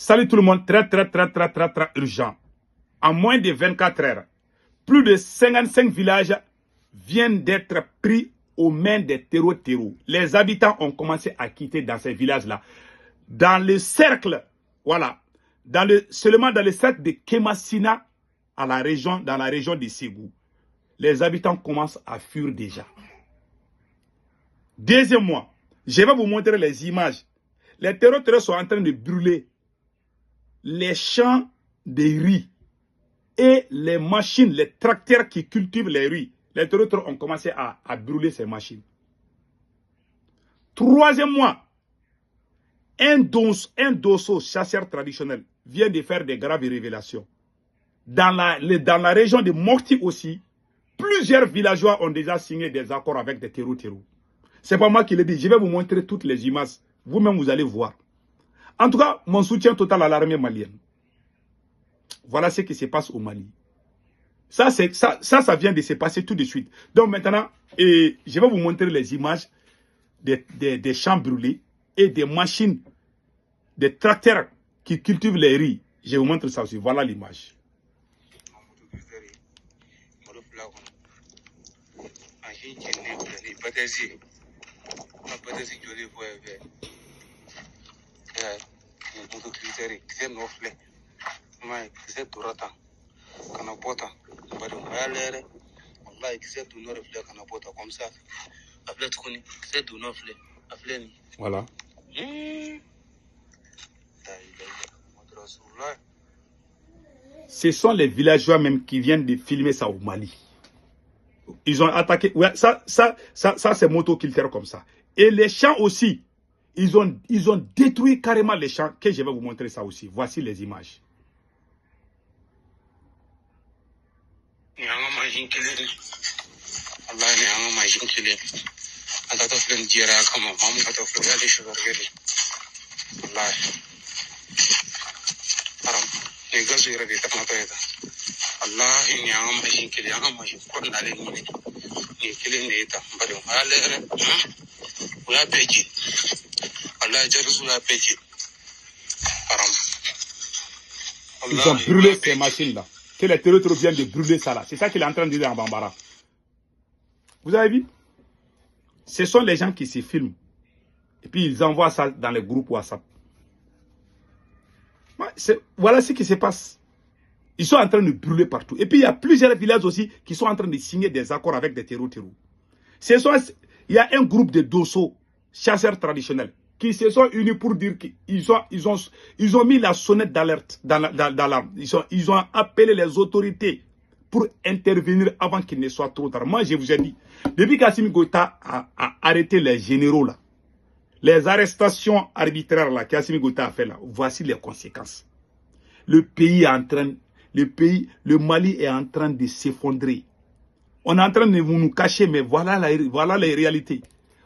Salut tout le monde, très urgent. En moins de 24 heures, plus de 55 villages viennent d'être pris aux mains des terreaux. Les habitants ont commencé à quitter dans ces villages-là. Dans le cercle, voilà, seulement dans le cercle de Kemasina, dans la région de Ségou, les habitants commencent à fuir déjà. Deuxièmement, je vais vous montrer les images. Les terreaux sont en train de brûler les champs de riz et les machines, les tracteurs qui cultivent les riz. Les terreaux ont commencé à brûler ces machines. Troisièmement, un dosso chasseur traditionnel vient de faire des graves révélations. Dans la région de Mokti aussi, plusieurs villageois ont déjà signé des accords avec des terreaux. C'est pas moi qui l'ai dit, je vais vous montrer toutes les images. Vous-même, vous allez voir. En tout cas, mon soutien total à l'armée malienne. Voilà ce qui se passe au Mali. Ça vient de se passer tout de suite. Donc maintenant, je vais vous montrer les images des champs brûlés et des machines, des tracteurs qui cultivent les riz. Je vous montre ça aussi. Voilà l'image. Voilà. Ce sont les villageois même qui viennent de filmer ça au Mali. Ils ont attaqué. Ouais, ça c'est motoculteur comme ça. Et les champs aussi. Ils ont détruit carrément les champs. Que je vais vous montrer ça aussi. Voici les images. Ils ont brûlé ces machines-là. Que les terreaux viennent de brûler ça là. C'est ça qu'il est en train de dire en Bambara. Vous avez vu? Ce sont les gens qui se filment. Et puis ils envoient ça dans les groupes WhatsApp. Voilà ce qui se passe. Ils sont en train de brûler partout. Et puis il y a plusieurs villages aussi qui sont en train de signer des accords avec des terreaux. Il y a un groupe de dosso, chasseurs traditionnels, qui se sont unis pour dire qu'ils ont mis la sonnette d'alerte. Ils ont appelé les autorités pour intervenir avant qu'il ne soit trop tard. Moi, je vous ai dit, depuis qu'Assimi Goïta a arrêté les généraux là, les arrestations arbitraires là qu'Assimi Goïta a fait là, voici les conséquences. Le Mali est en train de s'effondrer. On est en train de nous cacher, mais voilà les réalités.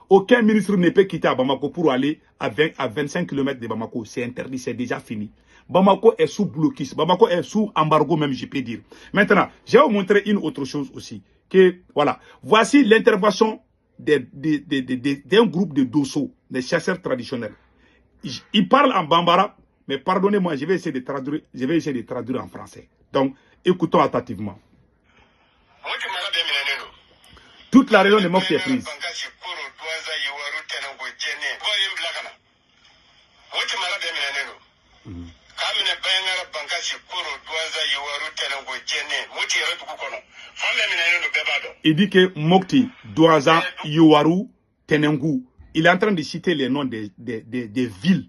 Aucun ministre ne peut quitter à Bamako pour aller à 25 km de Bamako. C'est interdit, c'est déjà fini. Bamako est sous blocus. Bamako est sous embargo même, je peux dire. Maintenant, je vais vous montrer une autre chose aussi. Que, voilà. Voici l'intervention d'un groupe de dosso, des chasseurs traditionnels. Ils parlent en bambara, mais pardonnez-moi, je vais essayer de traduire en français. Donc, écoutons attentivement. Toute la région de Mokti est prise. Il dit que Mokti, Douaza, Yowaru, Tenengu, il est en train de citer les noms des villes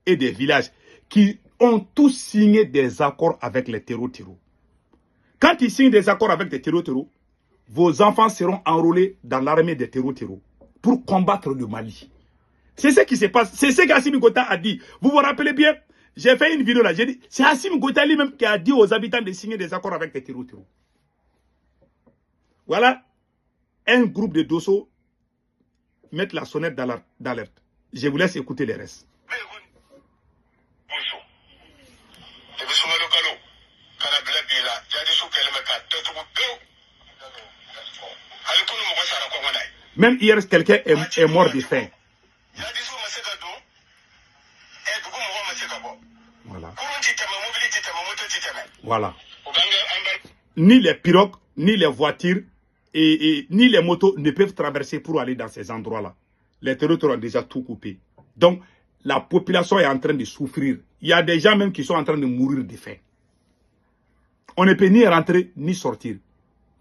et des villages qui ont tous signé des accords avec les terreaux. Quand ils signent des accords avec des terreaux, vos enfants seront enrôlés dans l'armée des terreaux pour combattre le Mali. C'est ce qui se passe. C'est ce qu'Assimi Goïta a dit. Vous vous rappelez bien? J'ai fait une vidéo là. J'ai dit, c'est Assimi Goïta lui-même qui a dit aux habitants de signer des accords avec les terreaux. Voilà. Un groupe de dosso met la sonnette d'alerte. Je vous laisse écouter les restes. Même hier, quelqu'un est mort de faim. Voilà. Voilà. Ni les pirogues, ni les voitures, ni les motos ne peuvent traverser pour aller dans ces endroits-là. Les territoires ont déjà tout coupé. Donc, la population est en train de souffrir. Il y a des gens même qui sont en train de mourir de faim. On ne peut ni rentrer, ni sortir.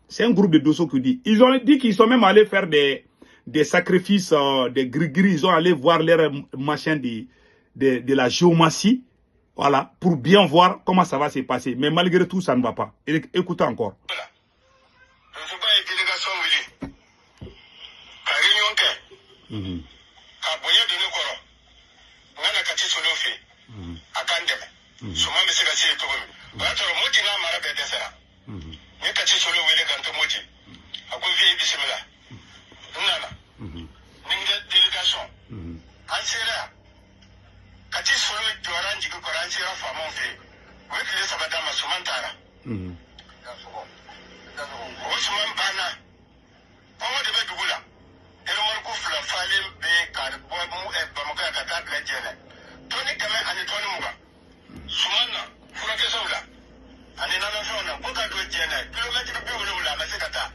C'est un groupe de Dosso qui dit. Ils ont dit qu'ils sont même allés faire des sacrifices, des gris-gris. Ils ont allé voir leurs machins de la géomancie. Voilà, pour bien voir comment ça va se passer. Mais malgré tout, ça ne va pas. Écoutez encore.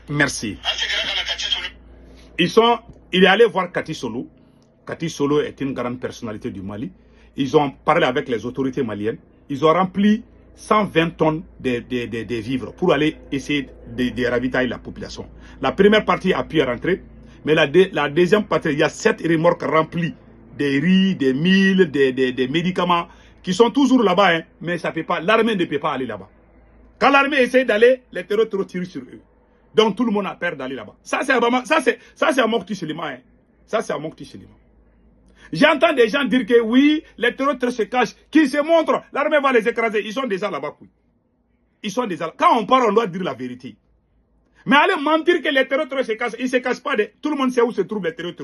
Merci. Il est allé voir Kati Solo. Kati Solo est une grande personnalité du Mali. Ils ont parlé avec les autorités maliennes. Ils ont rempli 120 tonnes de vivres pour aller essayer de ravitailler la population. La première partie a pu rentrer, mais la deuxième partie, il y a 7 remorques remplies des riz, des milles, des médicaments qui sont toujours là-bas, hein, mais ça peut pas. L'armée ne peut pas aller là-bas. Quand l'armée essaie d'aller, les terroristes tirent sur eux. Donc tout le monde a peur d'aller là-bas. Ça c'est à Mokti Selima. Hein. Ça c'est à Mokti Selima. J'entends des gens dire que oui, les terroristes se cachent, qu'ils se montrent, l'armée va les écraser. Ils sont déjà là-bas. Ils sont déjà là. Quand on parle, on doit dire la vérité. Mais aller mentir que les terroristes se cachent, ils ne se cachent pas. Tout le monde sait où se trouvent les terroristes.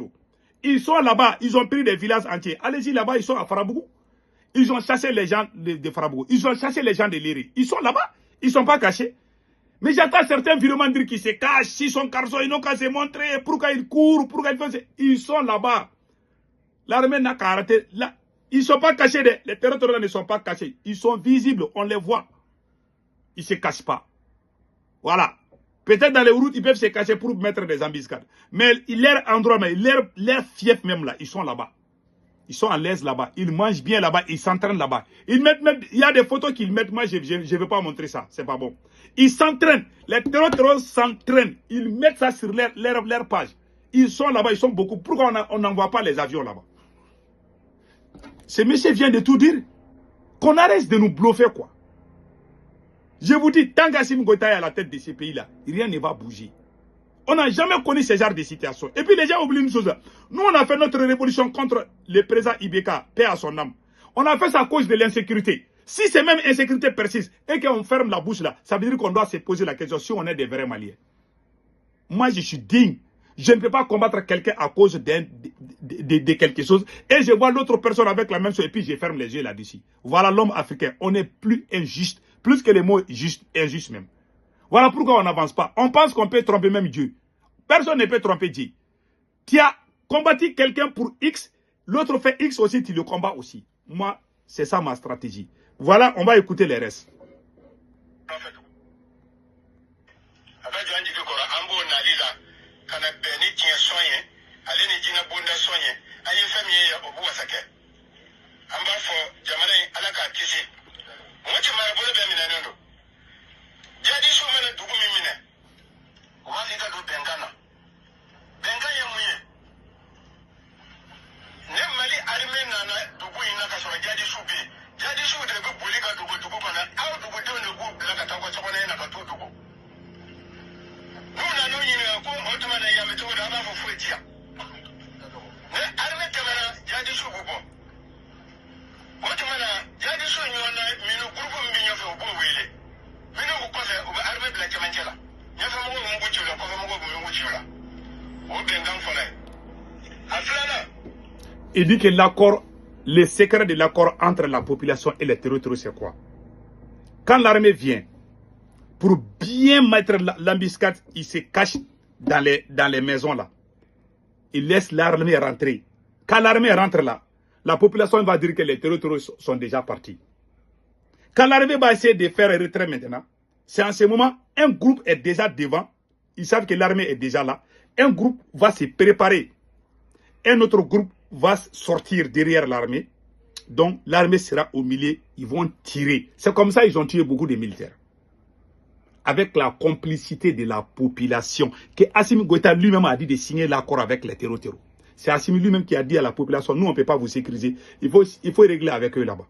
Ils sont là-bas, ils ont pris des villages entiers. Allez-y là-bas, ils sont à Farabougou. Ils ont chassé les gens de Farabougou. Ils ont chassé les gens de Léry. Ils sont là-bas, ils ne sont pas cachés. Mais j'entends certains virements dire qu'ils se cachent, s'ils sont garçons, ils n'ont qu'à se montrer, pourquoi ils courent, pourquoi ils font ça. Ils sont là-bas. L'armée n'a qu'à arrêter. Là, ils ne sont pas cachés, les terroristes ne sont pas cachés. Ils sont visibles, on les voit. Ils ne se cachent pas. Voilà. Peut-être dans les routes, ils peuvent se cacher pour mettre des embuscades. Mais leur endroit, leur fief même là, ils sont là-bas. Ils sont à l'aise là-bas. Ils mangent bien là-bas. Ils s'entraînent là-bas. Ils mettent même, il y a des photos qu'ils mettent. Moi, je ne vais pas montrer ça. C'est pas bon. Ils s'entraînent. Les terroristes s'entraînent. Ils mettent ça sur leur page. Ils sont là-bas. Ils sont beaucoup. Pourquoi on n'envoie pas les avions là-bas? Ce monsieur vient de tout dire. Qu'on arrête de nous bluffer, quoi. Je vous dis, tant qu'Assimi Goïta est à la tête de ces pays-là, rien ne va bouger. On n'a jamais connu ce genre de situation. Et puis les gens oublient une chose. Nous, on a fait notre révolution contre le président Ibeka, paix à son âme. On a fait ça à cause de l'insécurité. Si c'est même insécurité persiste et qu'on ferme la bouche là, ça veut dire qu'on doit se poser la question si on est des vrais Maliens. Moi, je suis digne. Je ne peux pas combattre quelqu'un à cause de quelque chose. Et je vois l'autre personne avec la même chose et puis je ferme les yeux là-dessus. Voilà l'homme africain. On est plus injuste. Plus que les mots juste, injuste même. Voilà pourquoi on n'avance pas. On pense qu'on peut tromper même Dieu. Personne ne peut tromper Dieu. Tu as combattu quelqu'un pour X, l'autre fait X aussi, tu le combats aussi. Moi, c'est ça ma stratégie. Voilà, on va écouter les restes. Il dit que l'accord, le secret de l'accord entre la population et les terroristes, c'est quoi? Quand l'armée vient, pour bien mettre l'embuscade, il se cache dans les maisons là. Il laisse l'armée rentrer. Quand l'armée rentre là, la population va dire que les terroristes sont déjà partis. Quand l'armée va essayer de faire un retrait maintenant, c'est en ce moment, un groupe est déjà devant. Ils savent que l'armée est déjà là. Un groupe va se préparer. Un autre groupe va sortir derrière l'armée. Donc, l'armée sera au milieu. Ils vont tirer. C'est comme ça qu'ils ont tué beaucoup de militaires. Avec la complicité de la population. Que Assimi Goïta lui-même a dit de signer l'accord avec les terreaux. C'est Assimi lui-même qui a dit à la population, nous, on ne peut pas vous sécuriser. Il faut régler avec eux là-bas.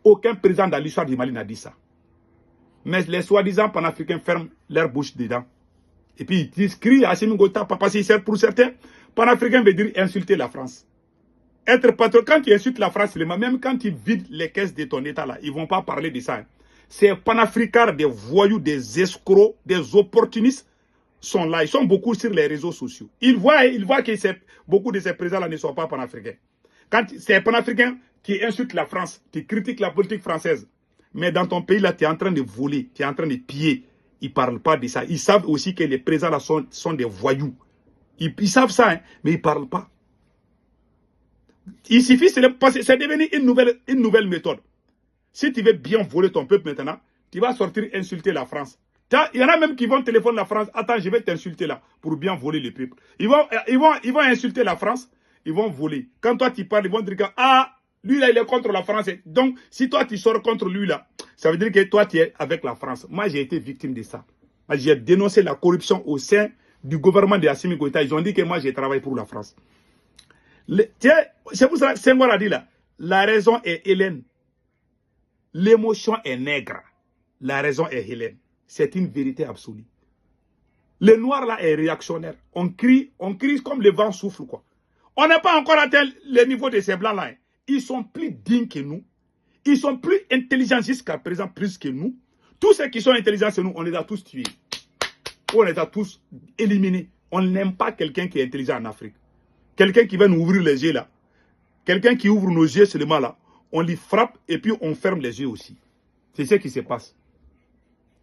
Aucun président dans l'histoire du Mali n'a dit ça. Mais les soi-disant panafricains ferment leur bouche dedans. Et puis ils crient à Assimi Goïta, papa, si c'est pour certains, panafricain veut dire insulter la France. Être patron, quand tu insultes la France, même quand tu vides les caisses de ton État là, ils ne vont pas parler de ça. Hein. Ces panafricains, des voyous, des escrocs, des opportunistes sont là. Ils sont beaucoup sur les réseaux sociaux. Ils voient que beaucoup de ces présidents-là ne sont pas panafricains. Quand c'est panafricains qui insultent la France, qui critiquent la politique française, mais dans ton pays là, tu es en train de voler, tu es en train de piller. Ils ne parlent pas de ça. Ils savent aussi que les présidents là sont des voyous. Ils savent ça, hein, mais ils ne parlent pas. Il suffit, c'est devenu une nouvelle méthode. Si tu veux bien voler ton peuple maintenant, tu vas sortir insulter la France. Il y en a même qui vont téléphoner la France. Attends, je vais t'insulter là pour bien voler le peuple. Ils vont insulter la France, ils vont voler. Quand toi tu parles, ils vont dire que ah, lui là il est contre la France. Donc si toi tu sors contre lui là, ça veut dire que toi tu es avec la France. Moi j'ai été victime de ça. J'ai dénoncé la corruption au sein du gouvernement de Assimi Goïta. Ils ont dit que moi j'ai travaillé pour la France. C'est pour ça que Senghor a dit là, la raison est Hélène. L'émotion est nègre. La raison est Hélène. C'est une vérité absolue. Le noir là est réactionnaire. On crie comme le vent souffle quoi. On n'a pas encore atteint le niveau de ces blancs là. Hein. Ils sont plus dignes que nous. Ils sont plus intelligents jusqu'à présent plus que nous. Tous ceux qui sont intelligents c'est nous, on les a tous tués. On les a tous éliminés. On n'aime pas quelqu'un qui est intelligent en Afrique. Quelqu'un qui va nous ouvrir les yeux là. Quelqu'un qui ouvre nos yeux seulement là. On les frappe et puis on ferme les yeux aussi. C'est ce qui se passe.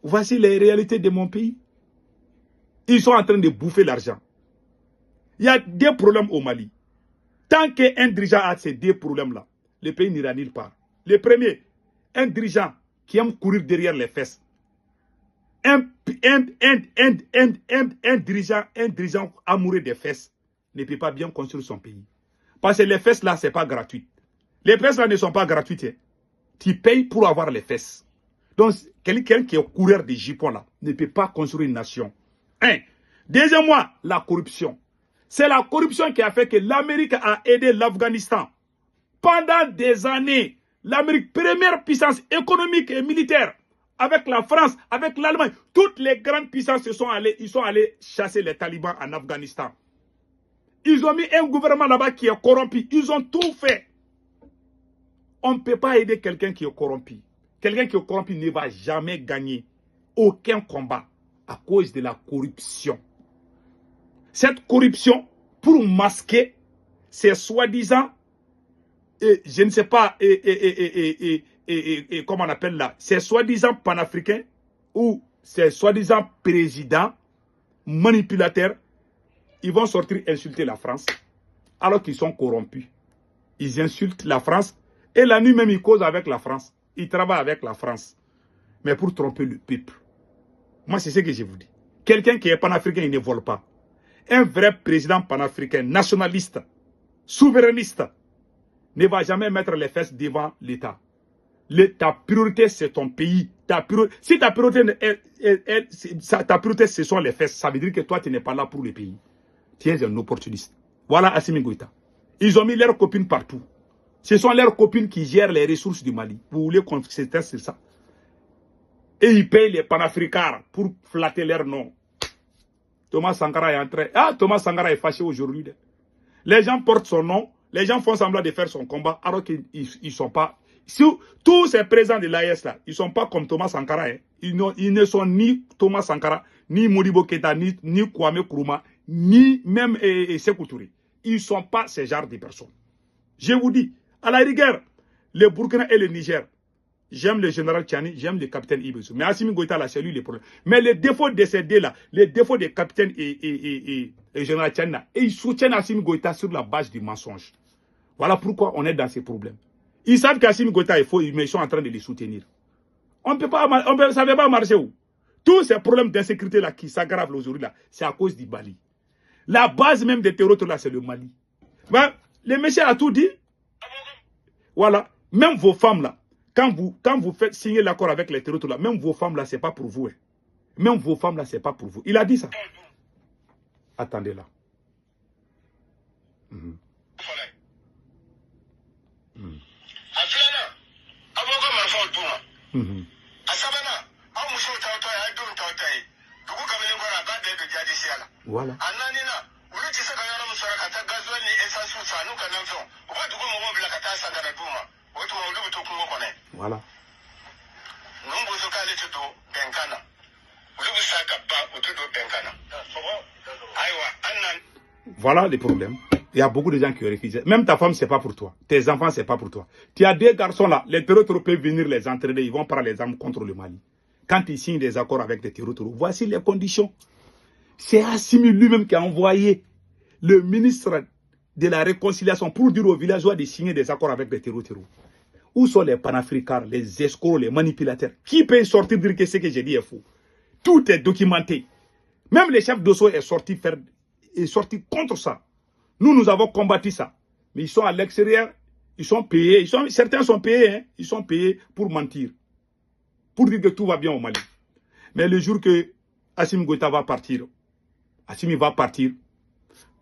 Voici les réalités de mon pays. Ils sont en train de bouffer l'argent. Il y a des problèmes au Mali. Tant qu'un dirigeant a ces deux problèmes-là, le pays n'ira nulle part. Le premier, un dirigeant qui aime courir derrière les fesses. Un dirigeant amoureux des fesses ne peut pas bien construire son pays. Parce que les fesses là, ce n'est pas gratuit. Les fesses là ne sont pas gratuites. Hein. Tu payes pour avoir les fesses. Donc, quelqu'un qui est coureur de jupons là ne peut pas construire une nation. Un. Deuxièmement, la corruption. C'est la corruption qui a fait que l'Amérique a aidé l'Afghanistan. Pendant des années, l'Amérique, première puissance économique et militaire, avec la France, avec l'Allemagne, toutes les grandes puissances sont allées chasser les talibans en Afghanistan. Ils ont mis un gouvernement là-bas qui est corrompu. Ils ont tout fait. On ne peut pas aider quelqu'un qui est corrompu. Quelqu'un qui est corrompu ne va jamais gagner aucun combat à cause de la corruption. Cette corruption, pour masquer ces soi-disant, je ne sais pas, comment on appelle là, ces soi-disant panafricains ou ces soi-disant présidents manipulateurs, ils vont sortir insulter la France alors qu'ils sont corrompus. Ils insultent la France et la nuit même ils causent avec la France. Ils travaillent avec la France. Mais pour tromper le peuple. Moi c'est ce que je vous dis. Quelqu'un qui est panafricain, il ne vole pas. Un vrai président panafricain, nationaliste, souverainiste, ne va jamais mettre les fesses devant l'État. Ta priorité, c'est ton pays. Si ta priorité, ce sont les fesses, ça veut dire que toi, tu n'es pas là pour le pays. Tu es un opportuniste. Voilà Assimi Goïta. Ils ont mis leurs copines partout. Ce sont leurs copines qui gèrent les ressources du Mali. Vous voulez qu'on se teste sur ça? Et ils payent les panafricains pour flatter leur nom. Thomas Sankara est entré. Ah, Thomas Sankara est fâché aujourd'hui. Les gens portent son nom. Les gens font semblant de faire son combat alors qu'ils ne sont pas. Tous ces présidents de l'AES là, ils ne sont pas comme Thomas Sankara. Hein. Ils ne sont ni Thomas Sankara, ni Modibo Keïta, ni Kwame Nkrumah, ni même Sékou Touré. Ils ne sont pas ce genre de personnes. Je vous dis, à la rigueur, le Burkina et le Niger, j'aime le général Tchani, j'aime le capitaine Ibezou. Mais Assimi Goïta, là, c'est lui le problème. Mais les défauts de ces deux là, les défauts des capitaines et général Tchani, et ils soutiennent Assimi Goïta sur la base du mensonge. Voilà pourquoi on est dans ces problèmes. Ils savent qu'Assimi Goïta est faux, mais ils sont en train de les soutenir. Ça ne peut pas marcher où? Tous ces problèmes d'insécurité là qui s'aggravent aujourd'hui là, c'est à cause du Mali. La base même des terroristes là, c'est le Mali. Ben, le monsieur a tout dit. Voilà. Même vos femmes là, quand vous faites signer l'accord avec les terroristes là, même vos femmes là, c'est pas pour vous. Hein. Même vos femmes là, c'est pas pour vous. Il a dit ça. Attendez là. Voilà. Voilà. Voilà les problèmes. Il y a beaucoup de gens qui refusent. Même ta femme, c'est pas pour toi. Tes enfants, c'est pas pour toi. Tu as des garçons là, les terroristes peuvent venir les entraîner, ils vont prendre les armes contre le Mali. Quand ils signent des accords avec des terroristes, voici les conditions. C'est Assimi lui-même qui a envoyé le ministre de la Réconciliation pour dire aux villageois de signer des accords avec des terroristes. Où sont les panafricains, les escrocs, les manipulateurs? Qui peut sortir dire que ce que j'ai dit est faux? Tout est documenté. Même le chef d'Osso est sorti contre ça. Nous avons combattu ça. Mais ils sont à l'extérieur, ils sont payés. Certains sont payés, hein, ils sont payés pour mentir. Pour dire que tout va bien au Mali. Mais le jour que Assimi Goïta va partir, Assimi va partir,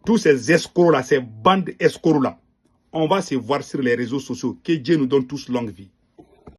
tous ces escrocs-là, ces bandes escrocs-là, on va se voir sur les réseaux sociaux. Que Dieu nous donne tous longue vie.